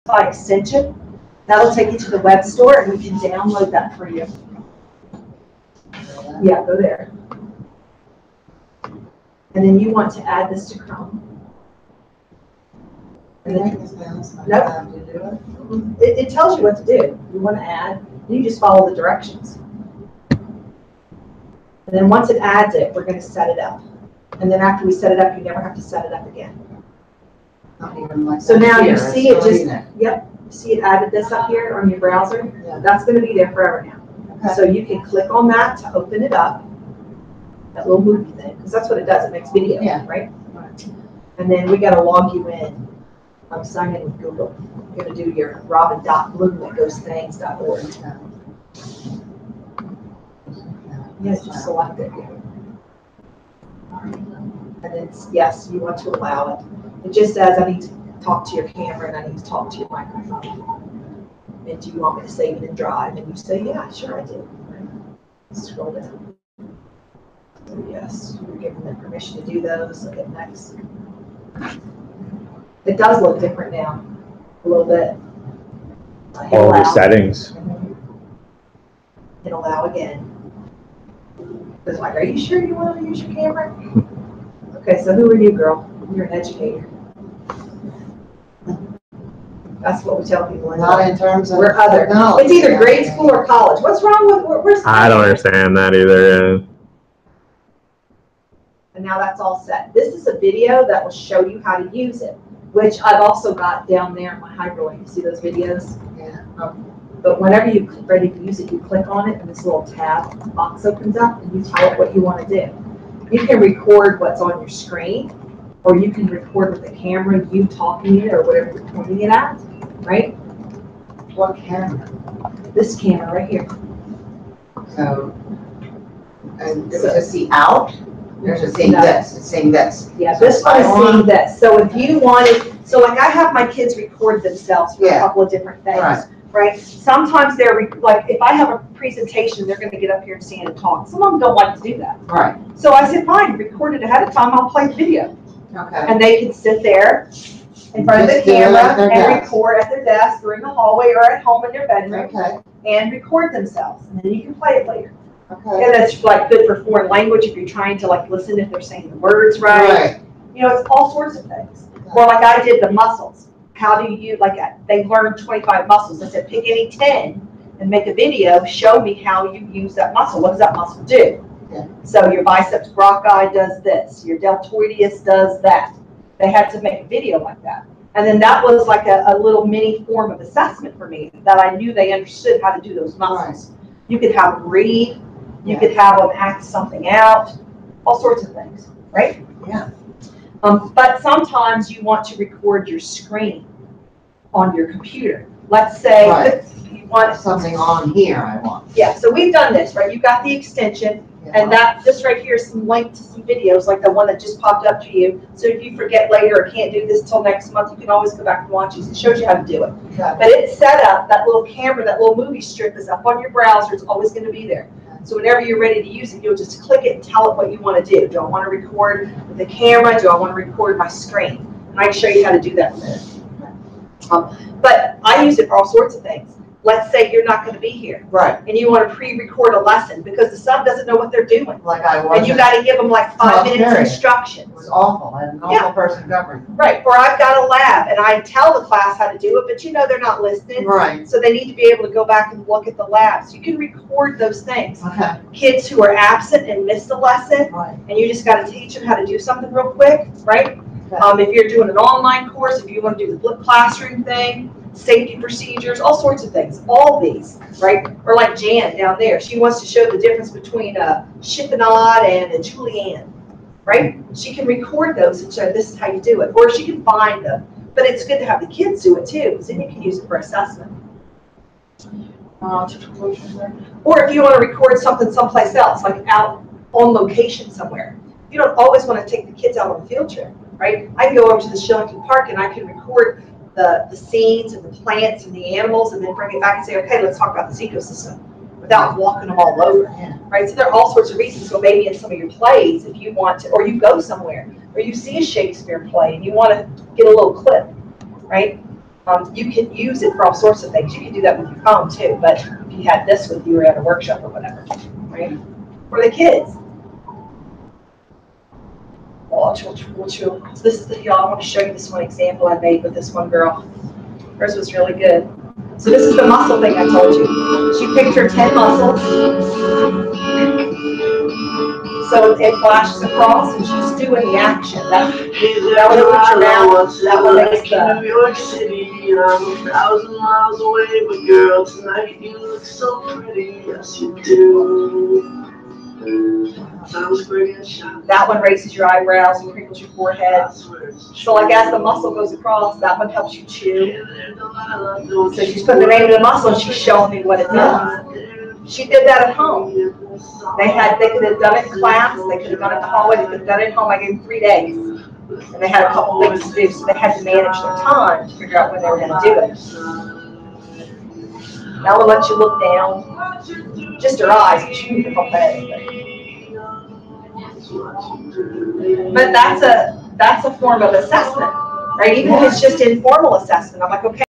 extension. That'll take you to the web store, and we can download that for you. Yeah, go there. And then you want to add this to Chrome. And then, nope. It tells you what to do. You want to add, you just follow the directions. And then once it adds it, we're going to set it up. And then after we set it up, you never have to set it up again. Not even like so now you see it just, yep, you see it added this up here on your browser. Yeah. That's going to be there forever now. Okay. So you can click on that to open it up, that little movie thing, because that's what it does. It makes video, right? And then we got to log you in. I'm signing in with Google. You're going to do your robin.bloom@ghostthings.org. Yes, just select it. And it's, yes, you want to allow it. It just says, I need to talk to your camera and I need to talk to your microphone. And do you want me to save it in Drive? And you say, yeah, sure I do. Scroll down. So yes, you're giving them permission to do those. Look at next. It does look different now, a little bit. All the settings. Hit allow again. It's like, are you sure you want to use your camera? Okay, so who are you, girl? You're an educator. That's what we tell people. Not in terms of we're other. It's either grade school or college. What's wrong with I don't understand that either. Yeah. And now that's all set. This is a video that will show you how to use it, which I've also got down there in my hyperlink. You see those videos? Yeah. But whenever you're ready to use it, you click on it and this little tab box opens up and you type what you want to do. You can record what's on your screen, or you can record with the camera, you talking it or whatever you're pointing it at, right? What camera? This camera right here. So, and does it see out? Or just seeing this? It's saying this. Yeah, this one is seeing this. So if you wanted, so like I have my kids record themselves for a couple of different things. Right? Sometimes they're like, if I have a presentation, they're going to get up here and stand and talk. Some of them don't like to do that. Right. So I said, fine, record it ahead of time. I'll play the video. Okay. And they can sit there in front of the camera and record at their desk or in the hallway or at home in their bedroom and record themselves. And then you can play it later. Okay. And that's like good for foreign language if you're trying to like listen if they're saying the words right. You know, it's all sorts of things. Or like I did the muscles. How do you, like, they learned 25 muscles. I said, pick any 10 and make a video. Show me how you use that muscle. What does that muscle do? Okay. So your biceps brachii does this. Your deltoideus does that. They had to make a video like that. And then that was like a little mini form of assessment for me that I knew they understood how to do those muscles. Right. You could have them read. You could have them act something out. All sorts of things, right? Yeah. But sometimes you want to record your screen on your computer. Let's say you want something on here. I want. Yeah. So we've done this, right? You've got the extension, and that this right here is some link to some videos, like the one that just popped up to you. So if you forget later or can't do this till next month, you can always go back and watch it. It shows you how to do it. But it's set up. That little camera, that little movie strip is up on your browser. It's always going to be there. So whenever you're ready to use it, you'll just click it and tell it what you want to do. Do I want to record with the camera? Do I want to record my screen? And I can show you how to do that in a minute. But I use it for all sorts of things. Let's say you're not going to be here. Right. And you want to pre-record a lesson because the son doesn't know what they're doing. Like I was. And you got to give them like 5 minutes instructions. It was awful. I had an awful person governed. Right. Or I've got a lab and I tell the class how to do it, but you know they're not listening. Right. So they need to be able to go back and look at the lab. So you can record those things. Okay. Kids who are absent and missed a lesson, and you just got to teach them how to do something real quick, right? Okay. If you're doing an online course, if you want to do the flip classroom thing, safety procedures, all sorts of things, all these, right? Or like Jan down there, she wants to show the difference between a chiffonade and a julienne, right? She can record those and show this is how you do it, or she can find them. But it's good to have the kids do it too, because then you can use it for assessment. Or if you want to record something someplace else, like out on location somewhere. You don't always want to take the kids out on a field trip, right? I can go over to the Shillington Park and I can record the scenes and the plants and the animals and then bring it back and say, okay, let's talk about this ecosystem without walking them all over, right? So there are all sorts of reasons. So maybe in some of your plays, if you want to, or you go somewhere, or you see a Shakespeare play and you want to get a little clip, right? You can use it for all sorts of things. You can do that with your phone too, but if you had this with you or at a workshop or whatever, right? For the kids. So this is y'all, I want to show you this one example I made with this one girl. Hers was really good. So this is the muscle thing I told you. She picked her 10 muscles. So it flashes across and she's doing the action. That one opens your mouth, that one makes the... New York City, I'm 1,000 miles away, but girl, tonight you look so pretty, yes you do. That one raises your eyebrows and crinkles your forehead. So like as the muscle goes across, that one helps you chew. So she's putting the name of the muscle and she's showing me what it does. She did that at home. They could have done it in class, they could have done it in the hallway, they could have done it at home. I gave them 3 days. And they had a couple things to do, so they had to manage their time to figure out when they were going to do it. Now we'll let you look down. Just her eyes, but you can look at it. But that's a form of assessment, right? Even if it's just informal assessment, I'm like, okay.